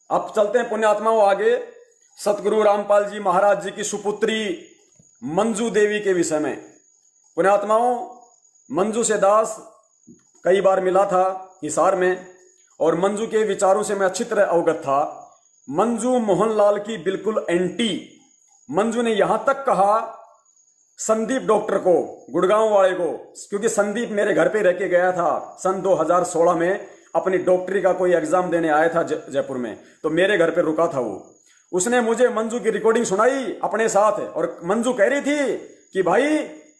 अब चलते हैं पुण्यात्माओं आगे सतगुरु रामपाल जी महाराज जी की सुपुत्री मंजू देवी के विषय में। पुण्यात्माओं, मंजू से दास कई बार मिला था हिसार में और मंजू के विचारों से मैं अच्छी तरह अवगत था। मंजू मोहनलाल की बिल्कुल एंटी। मंजू ने यहां तक कहा संदीप डॉक्टर को, गुड़गांव वाले को, क्योंकि संदीप मेरे घर पे रह के गया था सन 2016 में, अपनी डॉक्टरी का कोई एग्जाम देने आया था जयपुर में, तो मेरे घर पे रुका था वो। उसने मुझे मंजू की रिकॉर्डिंग सुनाई अपने साथ और मंजू कह रही थी कि भाई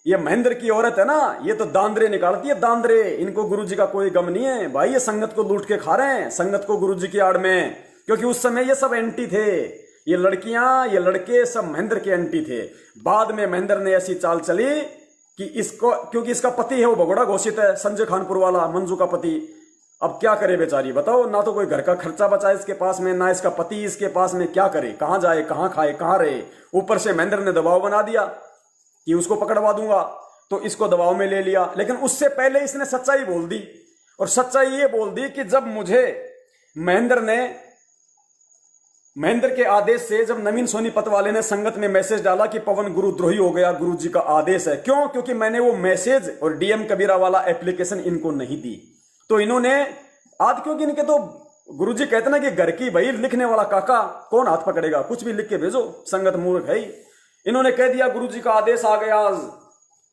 ये महेंद्र की औरत है ना, ये तो दांदरे निकालती है, दांदरे, इनको गुरुजी का कोई गम नहीं है भाई, ये संगत को लूट के खा रहे हैं, संगत को गुरुजी की आड़ में। क्योंकि उस समय ये सब एंटी थे, ये लड़कियां ये लड़के सब महेंद्र के एंटी थे। बाद में महेंद्र ने ऐसी चाल चली कि इसको, क्योंकि इसका पति है वो भगोड़ा घोषित है, संजय खानपुर वाला मंजू का पति। अब क्या करे बेचारी, बताओ, ना तो कोई घर का खर्चा बचा इसके पास में, ना इसका पति इसके पास में, क्या करे, कहां जाए, कहां खाए, कहां रहे। ऊपर से महेंद्र ने दबाव बना दिया कि उसको पकड़वा दूंगा, तो इसको दबाव में ले लिया। लेकिन उससे पहले इसने सच्चाई बोल दी, और सच्चाई ये बोल दी कि जब मुझे महेंद्र के आदेश से, जब नवीन सोनीपत वाले ने संगत में मैसेज डाला कि पवन गुरुद्रोही हो गया, गुरुजी का आदेश है, क्यों? क्योंकि मैंने वो मैसेज और डीएम कबीरा वाला एप्लीकेशन इनको नहीं दी, तो इन्होंने आज, क्योंकि इनके तो गुरुजी कहते ना कि घर की भाई लिखने वाला काका कौन हाथ पकड़ेगा, कुछ भी लिख के भेजो, संगत मूर्ख है ही। इन्होंने कह दिया गुरुजी का आदेश आ गया आज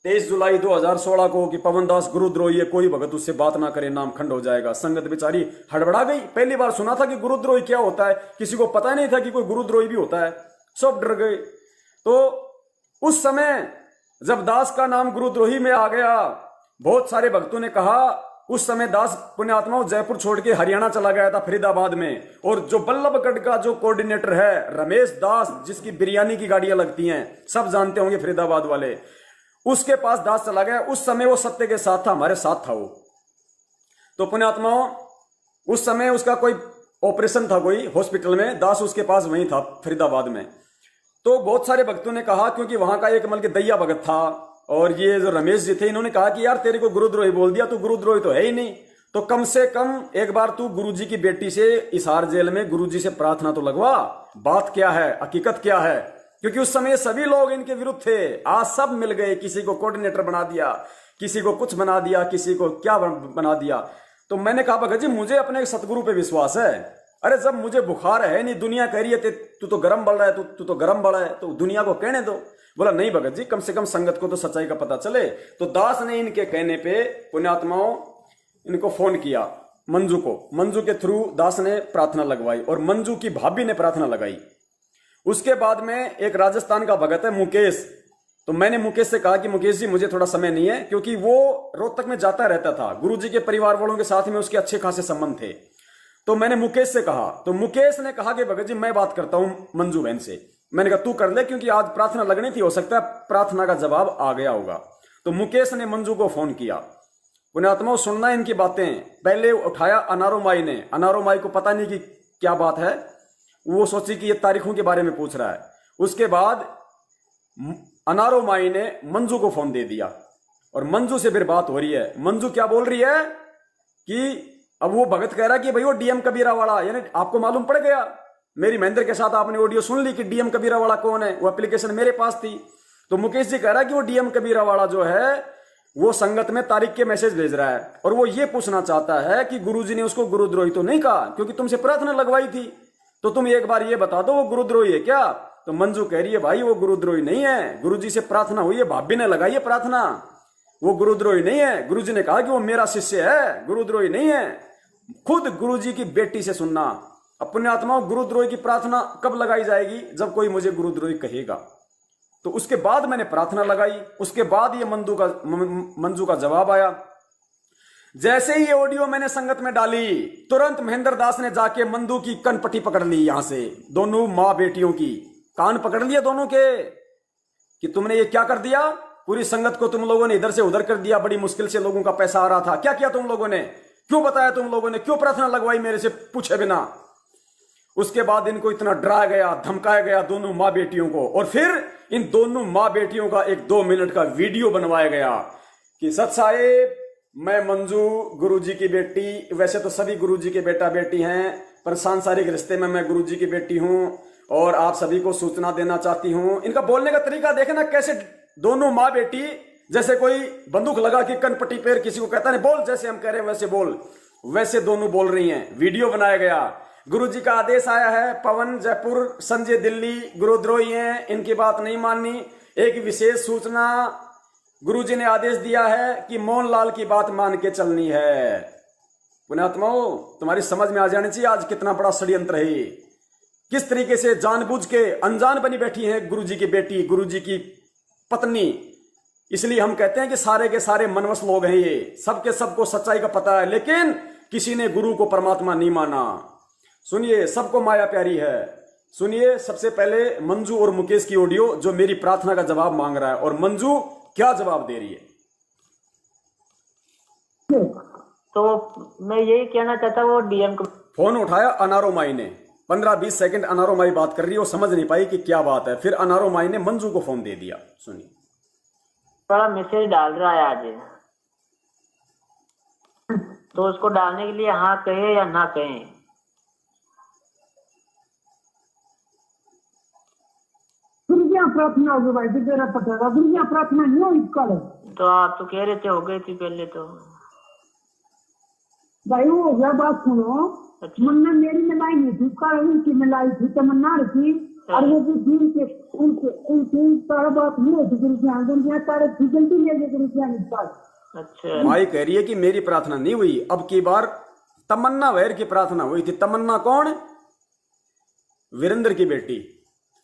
23 जुलाई 2016 को कि पवन दास गुरुद्रोही है, कोई भगत उससे बात ना करे, नाम खंड हो जाएगा। संगत बेचारी हड़बड़ा गई, पहली बार सुना था कि गुरुद्रोही क्या होता है, किसी को पता नहीं था कि कोई गुरुद्रोही भी होता है, सब डर गए। तो उस समय जब दास का नाम गुरुद्रोही में आ गया, बहुत सारे भक्तों ने कहा, उस समय दास पुण्यात्माओं जयपुर छोड़ के हरियाणा चला गया था फरीदाबाद में, और जो बल्लभगढ़ का जो कोऑर्डिनेटर है रमेश दास, जिसकी बिरयानी की गाड़ियां लगती हैं, सब जानते होंगे फरीदाबाद वाले, उसके पास दास चला गया। उस समय वो सत्य के साथ था, हमारे साथ था वो। तो पुण्यात्माओं, उस समय उसका कोई ऑपरेशन था कोई हॉस्पिटल में, दास उसके पास वहीं था फरीदाबाद में। तो बहुत सारे भक्तों ने कहा, क्योंकि वहां का एक मतलब दैया भगत था और ये जो रमेश जी थे, इन्होंने कहा कि यार तेरे को गुरुद्रोही बोल दिया, तू गुरुद्रोही तो है ही नहीं, तो कम से कम एक बार तू गुरुजी की बेटी से हिसार जेल में गुरुजी से प्रार्थना तो लगवा, बात क्या है, हकीकत क्या है। क्योंकि उस समय सभी लोग इनके विरुद्ध थे, आज सब मिल गए, किसी को कोऑर्डिनेटर बना दिया, किसी को कुछ बना दिया, किसी को क्या बना दिया। तो मैंने कहा भगत जी मुझे अपने सतगुरु पे विश्वास है, अरे जब मुझे बुखार है नहीं, दुनिया कह रही है तू तो गर्म बढ़ रहा है, तू तो गर्म बढ़ा है, तो दुनिया को कहने दो। बोला नहीं भगत जी, कम से कम संगत को तो सच्चाई का पता चले। तो दास ने इनके कहने पे पुण्यात्माओं इनको फोन किया, मंजू को, मंजू के थ्रू दास ने प्रार्थना लगवाई और मंजू की भाभी ने प्रार्थना लगाई। उसके बाद में एक राजस्थान का भगत है मुकेश, तो मैंने मुकेश से कहा कि मुकेश जी मुझे थोड़ा समय नहीं है, क्योंकि वो रोहतक में जाता रहता था, गुरुजी के परिवार वालों के साथ में उसके अच्छे खासे संबंध थे। तो मैंने मुकेश से कहा, तो मुकेश ने कहा कि भगत जी मैं बात करता हूं मंजू बहन से। मैंने कहा तू कर ले, क्योंकि आज प्रार्थना लगनी थी, हो सकता है प्रार्थना का जवाब आ गया होगा। तो मुकेश ने मंजू को फोन किया। पुण्यात्माओं सुनना इनकी बातें, पहले उठाया अनारो माई ने, अनारो माई को पता नहीं कि क्या बात है, वो सोची कि ये तारीखों के बारे में पूछ रहा है। उसके बाद अनारो माई ने मंजू को फोन दे दिया और मंजू से फिर बात हो रही है। मंजू क्या बोल रही है कि अब वो भगत कह रहा है कि भाई वो डीएम कबीरा वाला, यानी आपको मालूम पड़ गया, मेरी महेंद्र के साथ आपने ऑडियो सुन ली कि डीएम कबीरा वाला कौन है, वो एप्लीकेशन मेरे पास थी। तो मुकेश जी कह रहा है कि वो डीएम कबीरा वाला जो है वो संगत में तारीख के मैसेज भेज रहा है और वो ये पूछना चाहता है कि गुरुजी ने उसको गुरुद्रोही तो नहीं कहा, क्योंकि तुमसे प्रार्थना लगवाई थी, तो तुम एक बार ये बता दो वो गुरुद्रोही है क्या। तो मंजू कह रही है भाई वो गुरुद्रोही नहीं है, गुरुजी से प्रार्थना हुई है, भाभी ने लगाई है प्रार्थना, वो गुरुद्रोही नहीं है। गुरुजी ने कहा कि वो मेरा शिष्य है, गुरुद्रोही नहीं है। खुद गुरुजी की बेटी से सुनना। अब पुण्यात्माओं गुरुद्रोही की प्रार्थना कब लगाई जाएगी, जब कोई मुझे गुरुद्रोही कहेगा। तो उसके बाद मैंने प्रार्थना लगाई, उसके बाद ये मंजू का जवाब आया। जैसे ही ये ऑडियो मैंने संगत में डाली, तुरंत महेंद्र दास ने जाके मंजू की कनपट्टी पकड़ ली, यहां से दोनों मां बेटियों की कान पकड़ लिए दोनों के, कि तुमने ये क्या कर दिया, पूरी संगत को तुम लोगों ने इधर से उधर कर दिया, बड़ी मुश्किल से लोगों का पैसा आ रहा था, क्या किया तुम लोगों ने, क्यों बताया तुम लोगों ने, क्यों प्रार्थना लगवाई मेरे से पूछे बिना। उसके बाद इनको इतना डराया गया, धमकाया गया दोनों मां बेटियों को, और फिर इन दोनों मां बेटियों का एक 2 मिनट का वीडियो बनवाया गया कि सत साहेब मैं मंजू गुरुजी की बेटी, वैसे तो सभी गुरुजी के बेटा बेटी हैं, पर सांसारिक रिश्ते में मैं गुरुजी की बेटी हूं और आप सभी को सूचना देना चाहती हूं। इनका बोलने का तरीका देखे ना, कैसे दोनों माँ बेटी जैसे कोई बंदूक लगा के कनपट्टी पैर किसी को कहता नहीं बोल, जैसे हम कह रहे हैं वैसे बोल, वैसे दोनों बोल रही हैं। वीडियो बनाया गया, गुरुजी का आदेश आया है, पवन जयपुर, संजय दिल्ली गुरुद्रोही हैं, इनकी बात नहीं माननी। एक विशेष सूचना, गुरुजी ने आदेश दिया है कि मोहनलाल की बात मान के चलनी है। पुण्यात्माओं, तुम्हारी समझ में आ जानी चाहिए आज कितना बड़ा षड्यंत्र है, किस तरीके से जानबूझ के अनजान बनी बैठी है गुरुजी की बेटी, गुरुजी की पत्नी। इसलिए हम कहते हैं कि सारे के सारे मनवस लोग हैं ये, सबके सबको सच्चाई का पता है, लेकिन किसी ने गुरु को परमात्मा नहीं माना। सुनिए, सबको माया प्यारी है। सुनिए सबसे पहले मंजू और मुकेश की ऑडियो, जो मेरी प्रार्थना का जवाब मांग रहा है, और मंजू क्या जवाब दे रही है। तो मैं यही कहना चाहता, वो डीएम को फोन उठाया अनारो माई ने, 15-20 सेकंड अनारो माई बात कर रही है, वो समझ नहीं पाई कि क्या बात है। फिर अनारो माई ने मंजू को फोन दे दिया। सुनिए, बड़ा मैसेज डाल रहा है आज, तो उसको डालने के लिए हाँ कहे या ना कहे। प्रार्थना होगी भाई, तेरा पता है गुरुजी प्रार्थना नहीं हुई कल। तो आप तो कह रहे थे हो गई थी पहले तो भाई, वो हो गया। बात सुनो, अच्छा। मन में मेरी मिलाई नहीं थी, कल उनकी मिलाई थी, तमन्ना रखी, और वो भी दिन के उनकी सारा बात नहीं होती गुरुजी तारे जल्दी ले गए गुरुजी पास। अच्छा, माई कह रही है कि मेरी प्रार्थना नहीं हुई, अब की बार तमन्ना वैर की प्रार्थना हुई थी। तमन्ना कौन? वीरेंद्र की बेटी।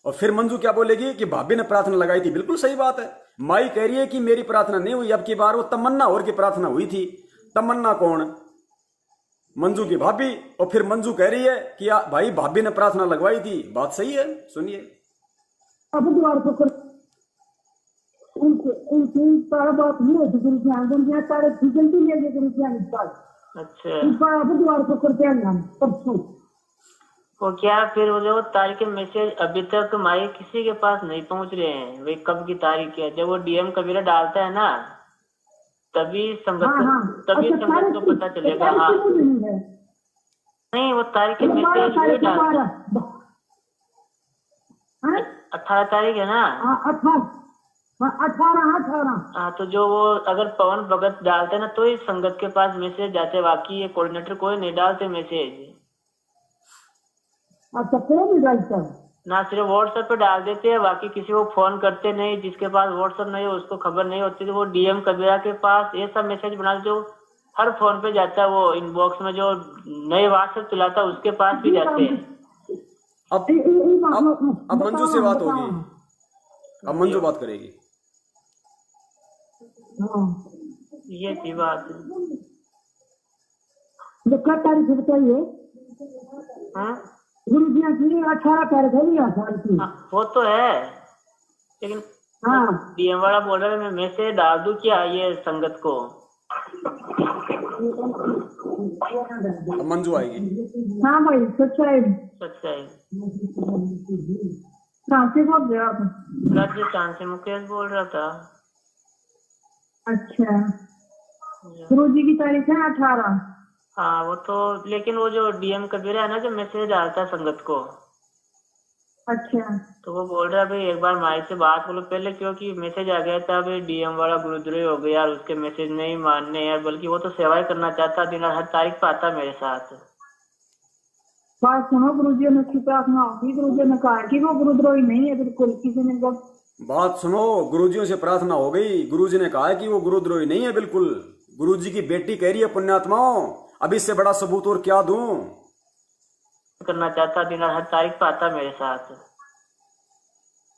और फिर मंजू क्या बोलेगी कि भाभी ने प्रार्थना लगाई थी। बिल्कुल सही बात है। माई कह रही है कि मेरी प्रार्थना नहीं हुई, अब की बार वो तमन्ना और की प्रार्थना हुई थी। तमन्ना कौन? मंजू की भाभी। और फिर मंजू कह रही है कि भाई भाभी ने प्रार्थना लगवाई थी। बात सही है, सुनिए। अब द्वार को उनकी सारा बात नहीं होती गुरुजी तारे जल्दी ले गए गुरुजी पास। अच्छा, अब द्वार को करते हैं परसों। वो क्या फिर वो जो तारीख के मैसेज अभी तक हमारे किसी के पास नहीं पहुंच रहे हैं, वे कब की तारीख है। जब वो डीएम कबीरा डालता है ना, तभी संगत तभी संगत को पता चलेगा। हाँ नहीं, वो तारीख के मैसेज 18 तारीख है ना। 18। हाँ, तो जो वो अगर पवन भगत डालते हैं ना, तो ही संगत के पास मैसेज जाते। बाकी ये कोऑर्डिनेटर कोई नहीं डालते मैसेज। अच्छा, कौन नहीं डालता? ना सिर्फ व्हाट्सएप पे डाल देते हैं, बाकी किसी को फोन करते नहीं। जिसके पास व्हाट्सएप नहीं है उसको खबर नहीं होती। तो वो डीएम कबीरा के पास ऐसा मैसेज बना जो हर फोन पे जाता है, वो इनबॉक्स में जो नए व्हाट्सएप चलाता है उसके पास भी जाते हैं। अब मंजू से बात होगी, अब मंजू बात करेगी। ये थी बात। क्या तारीख बताइए? हाँ, गुरुजी की 18 तारीख है। वो तो है, लेकिन हाँ, डीएम वाला बोल रहा है मैं मैसेज डाल दूं क्या ये संगत को। अब मंजू आएगी। हाँ भाई, सच्चाई सच्चाई। कहाँ से बोल रहे आप? राजस्थान से मुकेश बोल रहा था। अच्छा, गुरुजी की तारीख है 18। हाँ वो तो, लेकिन वो जो डीएम कबीरा है ना, जो मैसेज डालता है संगत को। अच्छा, तो वो बोल रहा है भाई एक बार माई से बात बोलो पहले, क्योंकि मैसेज आ गया था भाई डीएम वाला गुरुद्रोही हो गया यार, उसके मैसेज नहीं मानने यार। बल्कि वो तो सेवा ही करना चाहता, दिन हर तारीख पे आता मेरे साथ। बात सुनो, गुरुजी ने की प्रार्थना होगी। गुरुजी ने कहा कि वो गुरुद्रोही नहीं है बिल्कुल। किसी ने बात सुनो, गुरुजियों से प्रार्थना हो गई। गुरुजी ने कहा कि वो गुरुद्रोही नहीं है बिल्कुल। गुरुजी की बेटी कह रही है पुण्यात्माओं, अब इससे बड़ा सबूत और क्या दूं। करना चाहता, दिन हर तारीख पे आता मेरे साथ।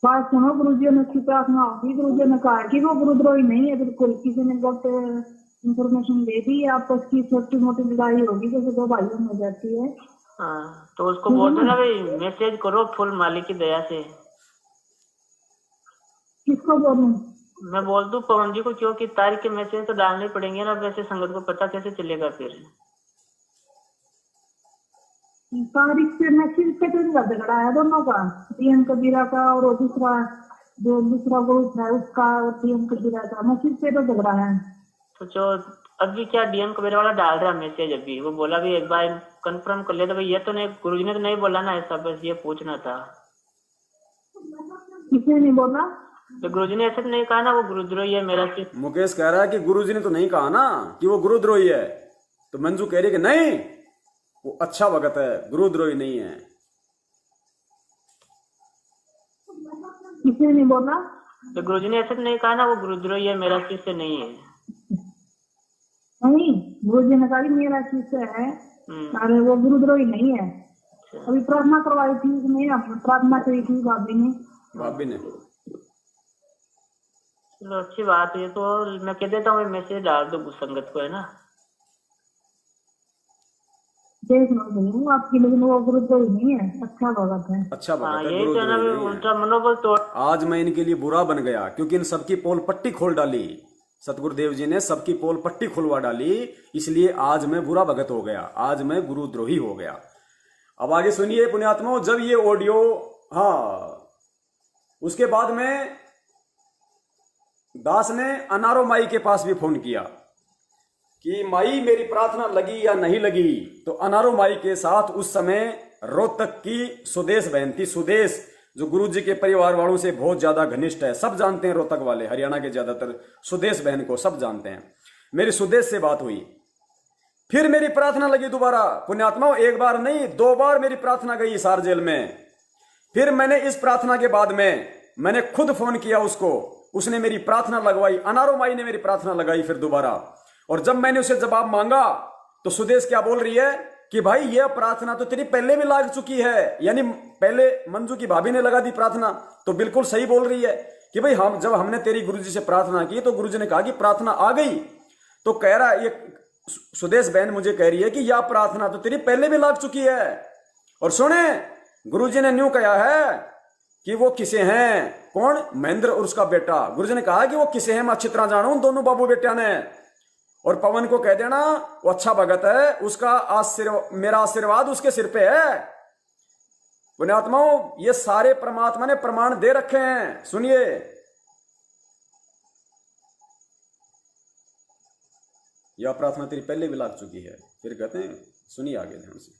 बात सुनो, गुरुजी ने की प्रार्थना होगी। गुरुजी ने कहा कि वो गुरुद्रोही नहीं है बिल्कुल। किसी ने गलत इंफॉर्मेशन दे दी, आपस की छोटी मोटी लड़ाई होगी जैसे दो भाइयों में हो जाती है। हाँ, तो उसको बोल देना भाई मैसेज करो फुल मालिक की दया से। किसको बोलूं? मैं बोल दूं पवन जी को, क्योंकि तारीख के मैसेज तो डालने पड़ेंगे ना, वैसे संगत को पता कैसे चलेगा फिर। तारीख से मैसेज पे तो झगड़ा है दोनों का, डीएम कबीरा का और दूसरा जो दूसरा ग्रुप है उसका, और डीएम कबीरा का मैसेज पे तो झगड़ा है। तो जो अभी क्या डीएम कबीरा वाला डाल रहा मैसेज, अभी वो बोला भी एक बार कंफर्म कर ले, तो भाई ये तो नहीं, गुरुजी ने तो नहीं बोला ना ऐसा, बस ये पूछना था। किसने नहीं बोला? तो गुरुजी ने ऐसा तो नहीं कहा ना वो गुरुद्रोही है मेरा सिर्फ। मुकेश कह रहा है कि गुरुजी ने तो नहीं कहा ना कि वो गुरुद्रोही है, तो मंजू कह रही है कि नहीं वो अच्छा भगत है, गुरुद्रोही नहीं है। किसने नहीं बोला? तो गुरुजी ने ऐसा तो नहीं कहा ना वो गुरुद्रोही है मेरा शिष्य नहीं है। नहीं, गुरुजी ने कहा कि मेरा शिष्य है, अरे वो गुरुद्रोही नहीं है। अभी प्रार्थना करवाई थी उसने, प्रार्थना करी थी भाभी ने। चलो अच्छी बात है, तो मैं कह देता हूँ मैसेज डाल दो संगत को, है ना। देख लो आपकी, लेकिन वो गुरुद्रोही नहीं है, अच्छा भगत है। अच्छा भगत है, यही तो ना, गुरुद्रोही नहीं है। उनका मनोबल तोड़। आज मैं इनके लिए बुरा बन गया क्योंकि इन सबकी पोल पट्टी खोल डाली, सतगुरुदेव जी ने सबकी पोल पट्टी खुलवा डाली, इसलिए आज मैं बुरा भगत हो गया, आज मैं गुरुद्रोही हो गया। अब आगे सुनिए पुण्यात्माओं, जब ये ऑडियो, हाँ, उसके बाद में दास ने अनारो माई के पास भी फोन किया कि माई मेरी प्रार्थना लगी या नहीं लगी। तो अनारो माई के साथ उस समय रोहतक की सुदेश बहन थी, सुदेश जो गुरुजी के परिवार वालों से बहुत ज्यादा घनिष्ठ है, सब जानते हैं रोहतक वाले, हरियाणा के ज्यादातर सुदेश बहन को सब जानते हैं। मेरी सुदेश से बात हुई, फिर मेरी प्रार्थना लगी दोबारा। पुण्यात्माओं, एक बार नहीं 2 बार मेरी प्रार्थना गई हिसार जेल में। फिर मैंने इस प्रार्थना के बाद में मैंने खुद फोन किया उसको, उसने मेरी प्रार्थना लगवाई, अनारो माई ने मेरी प्रार्थना लगाई फिर दोबारा। और जब मैंने उसे जवाब मांगा तो सुदेश क्या बोल रही है कि भाई यह प्रार्थना तो तेरी पहले भी लग चुकी है, यानी पहले मंजू की भाभी ने लगा दी प्रार्थना। तो बिल्कुल सही बोल रही है कि भाई हम जब हमने तेरी गुरुजी से प्रार्थना की तो गुरुजी ने कहा कि प्रार्थना आ गई। तो कह रहा ये सुदेश बहन मुझे कह रही है कि यह प्रार्थना तो तेरी पहले भी लग चुकी है। और सुने, गुरुजी ने न्यू कहा है कि वो किसे हैं, कौन, महेंद्र और उसका बेटा। गुरुजी ने कहा कि वो किसे हैं मैं अच्छी तरह जानू, दोनों बाबू बेटिया ने। और पवन को कह देना वो अच्छा भगत है, उसका मेरा आशीर्वाद उसके सिर पे है। पुण्यात्माओं, ये सारे परमात्मा ने प्रमाण दे रखे हैं, सुनिए। यह प्रार्थना तेरी पहले भी लग चुकी है। फिर कहते हैं, सुनिए आगे ध्यान से।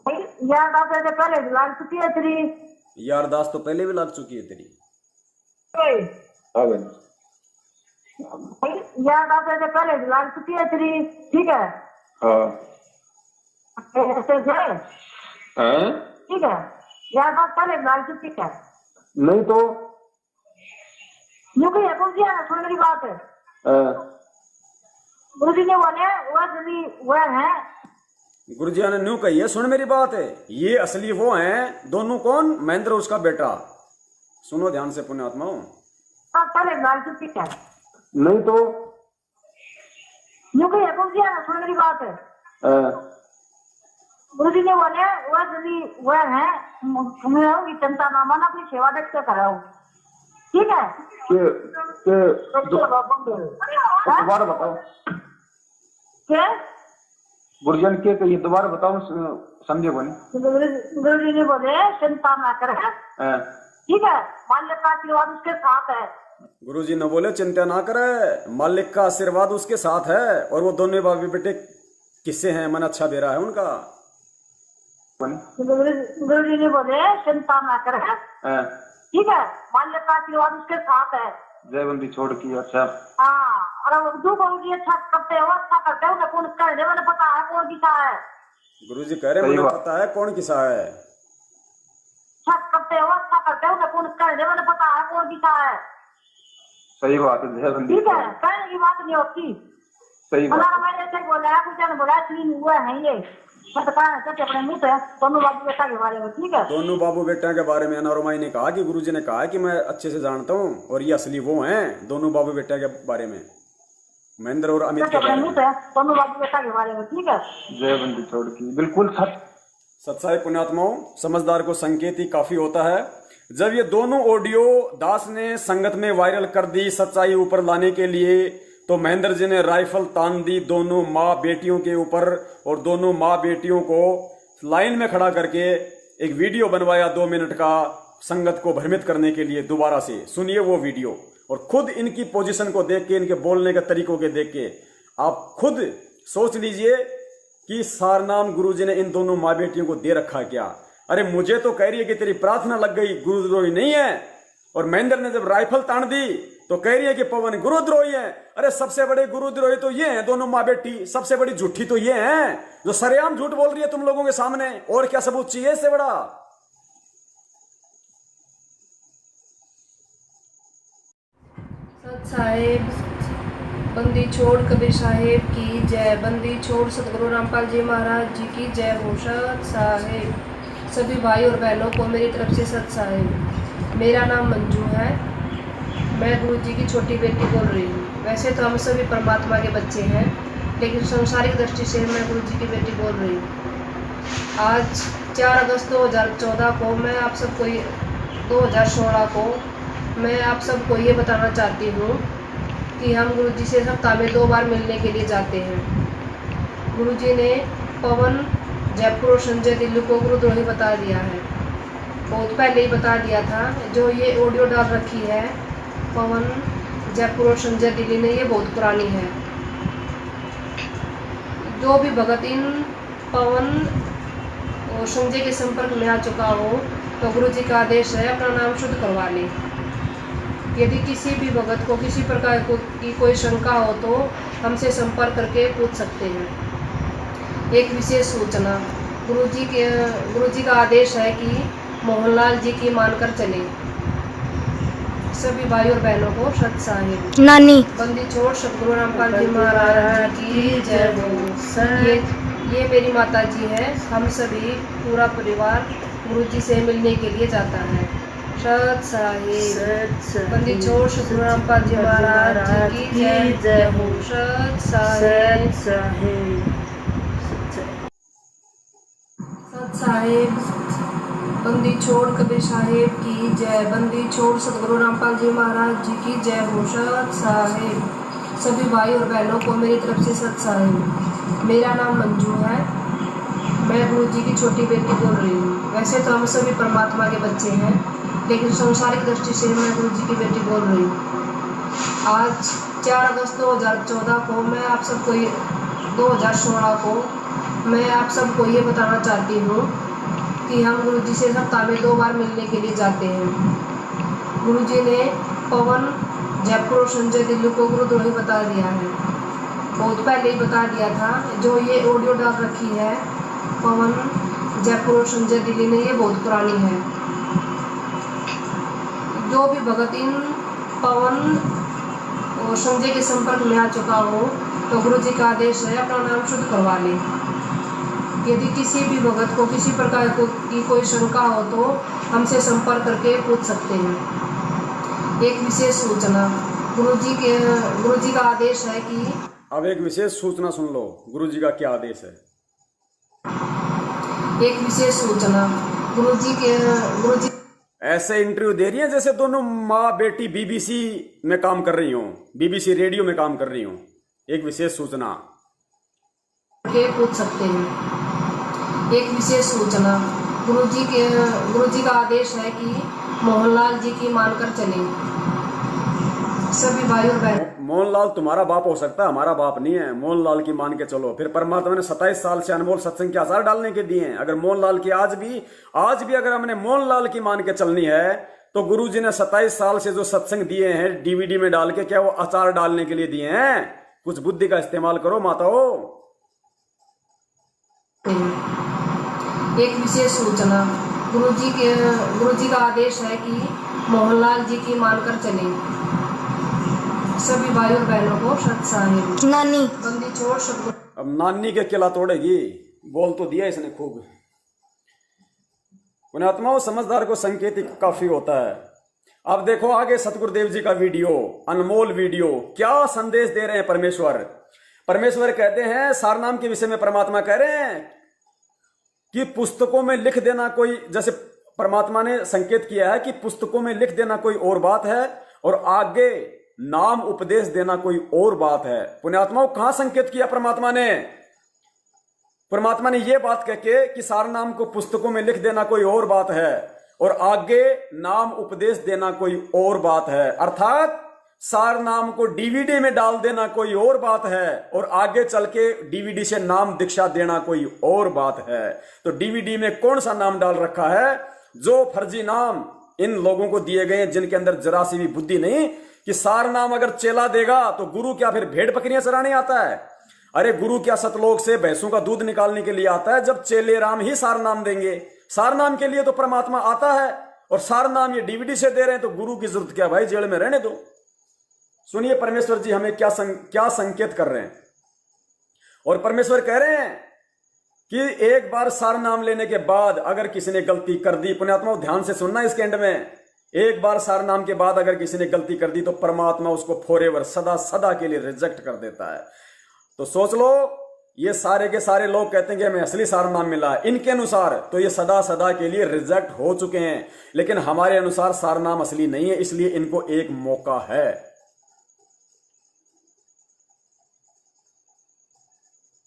भाई यार बात है, पहले लग चुकी है तेरी। यार दास तो पहले भी लग चुकी है तेरी। यार बात है, पहले लग चुकी है तेरी, ठीक है। ठीक है, यार बात पहले लग चुकी है। नहीं तो यूं कहीं कौन सी है, सुन मेरी बात है। गुरुजी ने बोले वो है। गुरुजी ने न्यू कही है, सुन मेरी बात है, ये असली वो हैं दोनों, कौन, महेंद्र और उसका बेटा। सुनो ध्यान से पुण्यात्माओं। पहले लाल चुकी है। नहीं तो यूं कहीं कौन सी है, सुन मेरी बात है। गुरुजी ने बोले वो है, मैं चिंता ना माना, अपनी सेवा देख के कराओ, ठीक है। दोबारा बताओ क्या गुरुजन के, तो ये दोबारा बताओ, समझे को नहीं। गुरुजी ने बोले चिंता ना करे, ठीक है, मालिक का आशीर्वाद उसके साथ है। गुरुजी ने बोले चिंता ना करे, मालिक का आशीर्वाद उसके साथ है। और वो दोनों बाबू बेटे किससे हैं, मन अच्छा दे रहा है उनका। गुरुजी ने बोले चिंता ना करे, ठीक है, मालिक का आशीर्वाद उसके साथ है। जयबंदी छोड़ की, अच्छा। हाँ, और जो गुरुजी अच्छा करते हो, अच्छा करते हो, कौन कर दे, मैंने पता है कौन किसा है। गुरुजी कह रहे मुझे पता है कौन किसा है। अच्छा करते हो, अच्छा करते हो, कौन कर दे, मैंने पता है कौन किसा है। सही बात है जयबंदी, ठीक है, कहने की बात नहीं होती। सही बात। मैंने ऐसे बोला, कुछ ने बोला हुआ है ये, मैं तो कहा अपने मुंह से दोनों बाबू बेटा के बारे में, ठीक है। दोनों बाबू बेटा के बारे में अनारोमाई ने कहा कि गुरुजी ने कहा कि मैं अच्छे से जानता हूँ, और ये असली वो हैं दोनों बाबू बेटा के बारे में, महेंद्र और अमित के बारे में, दोनों बाबू बेटा के बारे में, ठीक है। जयबंदी छोड़ की, बिल्कुल सच। सत्साई पुण्यात्माओं, समझदार को संकेत ही काफी होता है। जब ये दोनों ऑडियो दास ने संगत में वायरल कर दी सच्चाई ऊपर लाने के लिए, तो महेंद्र जी ने राइफल तान दी दोनों माँ बेटियों के ऊपर और दोनों माँ बेटियों को लाइन में खड़ा करके एक वीडियो बनवाया 2 मिनट का संगत को भ्रमित करने के लिए। दोबारा से सुनिए वो वीडियो और खुद इनकी पोजीशन को देख के, इनके बोलने के तरीकों के देख के आप खुद सोच लीजिए कि सारनाम गुरुजी ने इन दोनों माँ बेटियों को दे रखा क्या। अरे मुझे तो कह रही है कि तेरी प्रार्थना लग गई, गुरुद्रोही नहीं है। और महेंद्र ने जब राइफल तान दी तो कह रही है कि पवन गुरुद्रोही है। अरे सबसे बड़े गुरुद्रोही तो ये हैं दोनों माँ बेटी, सबसे बड़ी झूठी तो ये हैं जो सरेआम झूठ बोल रही है तुम लोगों के सामने। और क्या सबूत चाहिए इससे बड़ा? सत साहेब, बंदी छोड़ कबीर साहेब की जय। बंदी छोड़ सतगुरु रामपाल जी महाराज जी की जय हो। सत साहेब, सभी भाई और बहनों को मेरी तरफ से सत साहेब। मेरा नाम मंजू है, मैं गुरु जी की छोटी बेटी बोल रही हूँ। वैसे तो हम सभी परमात्मा के बच्चे हैं, लेकिन संसारिक दृष्टि से मैं गुरु जी की बेटी बोल रही हूँ। आज 4 अगस्त 2014 को मैं आप सबको 2016 को मैं आप सबको ये बताना चाहती हूँ कि हम गुरु जी से सप्ताह में 2 बार मिलने के लिए जाते हैं। गुरु जी ने पवन जयपुर और संजय दिल्ली को गुरुद्रोही बता दिया है, बहुत पहले ही बता दिया था। जो ये ऑडियो डाल रखी है पवन जयपुर और संजय दिल्ली ने, ये बहुत पुरानी है। जो भी भगत इन पवन और संजय के संपर्क में आ चुका हो तो गुरु जी का आदेश है अपना नाम शुद्ध करवा ले। यदि किसी भी भगत को किसी प्रकार की कोई शंका हो तो हमसे संपर्क करके पूछ सकते हैं। एक विशेष सूचना, गुरु जी का आदेश है कि मोहनलाल जी की मानकर चले। सभी भाई और बहनों को सत साहिब। नानी बंदी छोड़ सतगुरु रामपाल जी महाराज की जय हो। ये मेरी माता जी है। हम सभी पूरा परिवार गुरु जी से मिलने के लिए जाता है। सत साहिब। बंदी छोड़ सतगुरु रामपाल जी महाराज जी की जय हो। सत साहिब। सत साहिब, बंदी छोड़ कबीर साहेब की जय। बंदी छोड़ सतगुरु रामपाल जी महाराज जी की जय हो। सत साहेब, सभी भाई और बहनों को मेरी तरफ से सत साहेब। मेरा नाम मंजू है, मैं गुरु जी की छोटी बेटी बोल रही हूँ। वैसे तो हम सभी परमात्मा के बच्चे हैं, लेकिन संसारिक दृष्टि से मैं गुरु जी की बेटी बोल रही हूँ। आज 4 अगस्त 2014 को मैं आप सबको 2016 को मैं आप सबको ये बताना चाहती हूँ कि हम गुरु जी से सप्ताह में 2 बार मिलने के लिए जाते हैं। गुरु जी ने पवन जयपुर और संजय दिल्ली को गुरुद्रोही बता दिया है, बहुत पहले ही बता दिया था। जो ये ऑडियो डाल रखी है पवन जयपुर और संजय दिल्ली ने, ये बहुत पुरानी है। जो भी भगत इन पवन और संजय के संपर्क में आ चुका हो तो गुरु जी का आदेश है अपना नाम शुद्ध करवा ले। यदि किसी भी भगत को किसी प्रकार की कोई शंका हो तो हमसे संपर्क करके पूछ सकते हैं। एक विशेष सूचना, गुरु जी का आदेश है कि अब एक विशेष सूचना सुन लो, गुरु जी का क्या आदेश है। एक विशेष सूचना, गुरु जी ऐसे इंटरव्यू दे रही हैं जैसे दोनों माँ बेटी बीबीसी में काम कर रही हो, बीबीसी रेडियो में काम कर रही हो। एक विशेष सूचना के पूछ सकते हैं। एक विशेष सूचना, गुरु जी का आदेश है कि मोहनलाल जी की मानकर चले। सभी भाई और बहन। मोहनलाल तुम्हारा बाप हो सकता है, हमारा बाप नहीं है। मोहनलाल की मान के चलो। फिर परमात्मा ने 27 साल से अनमोल सत्संग के आसार डालने के दिए हैं। अगर मोहनलाल की आज भी अगर हमने मोहनलाल की मान के चलनी है तो गुरु जी ने 27 साल से जो सत्संग दिए हैं डीवीडी में डाल के, क्या वो अचार डालने के लिए दिए हैं? कुछ बुद्धि का इस्तेमाल करो माताओं। एक विशेष सूचना, गुरु जी का आदेश है कि मोहनलाल जी की मानकर चले। सभी भाई और बहनों को सत साहिब। नानी बंदी छोड़ सतगुरु। अब नानी के किला तोड़ेगी, बोल तो दिया इसने खूब। पुण्यात्माओं, समझदार को संकेत काफी होता है। अब देखो आगे सतगुरुदेव जी का वीडियो, अनमोल वीडियो, क्या संदेश दे रहे हैं परमेश्वर कहते हैं सारनाम के विषय में परमात्मा कह रहे हैं कि पुस्तकों में लिख देना कोई, जैसे परमात्मा ने संकेत किया है कि पुस्तकों में लिख देना कोई और बात है और आगे नाम उपदेश देना कोई और बात है। पुण्यात्माओं, कहां संकेत किया परमात्मा ने? परमात्मा ने यह बात कह के कि सार नाम को पुस्तकों में लिख देना कोई और बात है और आगे नाम उपदेश देना कोई और बात है। अर्थात सार नाम को डीवीडी में डाल देना कोई और बात है और आगे चल के डीवीडी से नाम दीक्षा देना कोई और बात है। तो डीवीडी में कौन सा नाम डाल रखा है? जो फर्जी नाम इन लोगों को दिए गए जिनके अंदर जरा सी भी बुद्धि नहीं कि सार नाम अगर चेला देगा तो गुरु क्या फिर भेड़ बकरियां चराने आता है? अरे गुरु क्या सतलोक से भैंसों का दूध निकालने के लिए आता है? जब चेले राम ही सार नाम देंगे। सार नाम के लिए तो परमात्मा आता है और सार नाम ये डीवीडी से दे रहे हैं, तो गुरु की जरूरत क्या भाई, जेल में रहने दो। सुनिए परमेश्वर जी हमें क्या संकेत कर रहे हैं। और परमेश्वर कह रहे हैं कि एक बार सार नाम लेने के बाद अगर किसी ने गलती कर दी, पुण्यात्मा ध्यान से सुनना इसके एंड में, एक बार सार नाम के बाद अगर किसी ने गलती कर दी तो परमात्मा उसको फॉरएवर सदा सदा के लिए रिजेक्ट कर देता है। तो सोच लो, ये सारे के सारे लोग कहते हैं कि हमें असली सार नाम मिला है, इनके अनुसार तो ये सदा सदा के लिए रिजेक्ट हो चुके हैं, लेकिन हमारे अनुसार सार नाम असली नहीं है, इसलिए इनको एक मौका है।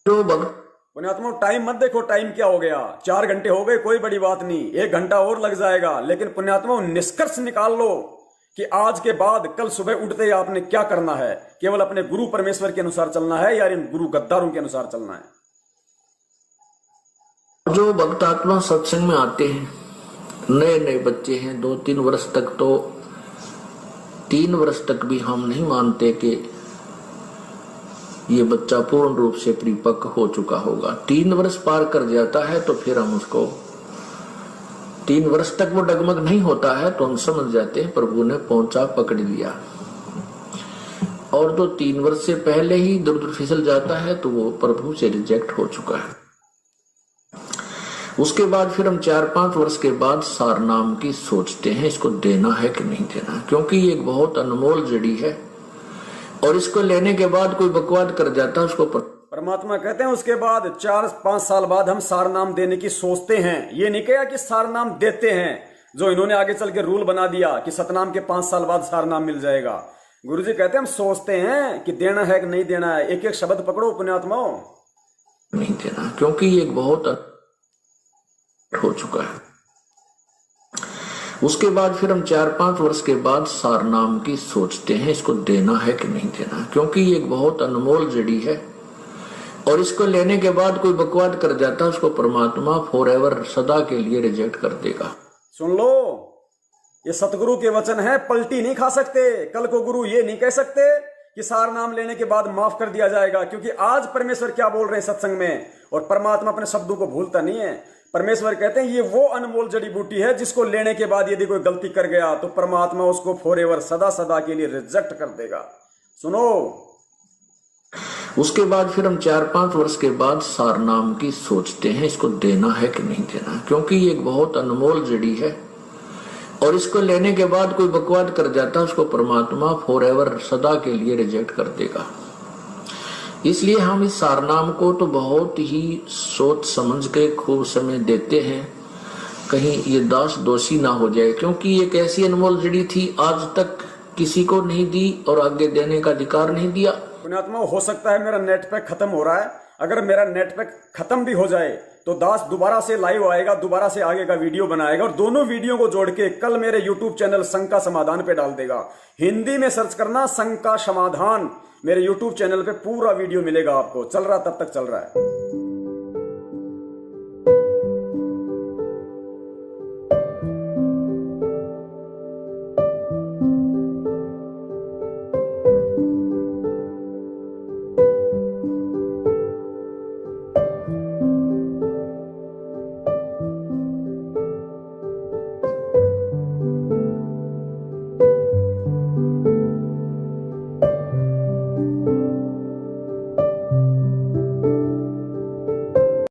जो भक्त पुण्यात्मा टाइम मत देखो, टाइम क्या हो गया, 4 घंटे हो गए, कोई बड़ी बात नहीं, 1 घंटा और लग जाएगा, लेकिन पुण्यात्मा निष्कर्ष निकाल लो कि आज के बाद कल सुबह उठते ही आपने क्या करना है। केवल अपने गुरु परमेश्वर के अनुसार चलना है या इन गुरु गद्दारों के अनुसार चलना है? जो भक्त आत्मा सत्संग में आते हैं, नए नए बच्चे हैं, 2-3 वर्ष तक, तो 3 वर्ष तक भी हम नहीं मानते कि ये बच्चा पूर्ण रूप से परिपक्व हो चुका होगा। 3 वर्ष पार कर जाता है तो फिर हम उसको, 3 वर्ष तक वो डगमग नहीं होता है तो हम समझ जाते हैं प्रभु ने पहुंचा पकड़ लिया। और तो 3 वर्ष से पहले ही दूर दूर फिसल जाता है तो वो प्रभु से रिजेक्ट हो चुका है। उसके बाद फिर हम 4-5 वर्ष के बाद सार नाम की सोचते हैं, इसको देना है कि नहीं देना, क्योंकि ये एक बहुत अनमोल जड़ी है और इसको लेने के बाद कोई बकवाद कर जाता है उसको परमात्मा कहते हैं उसके बाद 4-5 साल बाद हम सार नाम देने की सोचते हैं। ये नहीं कहा कि सार नाम देते हैं, जो इन्होंने आगे चल के रूल बना दिया कि सतनाम के 5 साल बाद सार नाम मिल जाएगा। गुरुजी कहते हैं हम सोचते हैं कि देना है कि नहीं देना है। एक एक शब्द पकड़ो पुण्यात्माओं, नहीं देना, क्योंकि ये बहुत हो चुका है। उसके बाद फिर हम 4-5 वर्ष के बाद सार नाम की सोचते हैं, इसको देना है कि नहीं देना, क्योंकि ये एक बहुत अनमोल जड़ी है और इसको लेने के बाद कोई बकवाद कर जाता है उसको परमात्मा फॉरएवर सदा के लिए रिजेक्ट कर देगा। सुन लो, ये सतगुरु के वचन है, पलटी नहीं खा सकते। कल को गुरु ये नहीं कह सकते कि सार नाम लेने के बाद माफ कर दिया जाएगा, क्योंकि आज परमेश्वर क्या बोल रहे हैं सत्संग में, और परमात्मा अपने शब्दों को भूलता नहीं है। परमेश्वर कहते हैं ये वो अनमोल जड़ी बूटी है जिसको लेने के बाद यदि कोई गलती कर गया तो परमात्मा उसको फॉरएवर सदा सदा के लिए रिजेक्ट कर देगा। सुनो, उसके बाद फिर हम 4-5 वर्ष के बाद सार नाम की सोचते हैं, इसको देना है कि नहीं देना, क्योंकि ये एक बहुत अनमोल जड़ी है और इसको लेने के बाद कोई बकवाद कर जाता है उसको परमात्मा फॉरएवर सदा के लिए रिजेक्ट कर देगा। इसलिए हम इस सार नाम को तो बहुत ही सोच समझ के खूब समय देते हैं, कहीं ये दास दोषी ना हो जाए, क्योंकि ये एक ऐसी अनमोल जड़ी थी, आज तक किसी को नहीं दी और आगे देने का अधिकार नहीं दिया। पुण्यात्मा हो सकता है मेरा नेट पैक खत्म हो रहा है, अगर मेरा नेट पैक खत्म भी हो जाए तो दास दोबारा से लाइव आएगा, दोबारा से आगे का वीडियो बनाएगा और दोनों वीडियो को जोड़ के कल मेरे यूट्यूब चैनल संघ का समाधान पे डाल देगा। हिंदी में सर्च करना संघ का समाधान, मेरे यूट्यूब चैनल पे पूरा वीडियो मिलेगा आपको। चल रहा तब तक चल रहा है।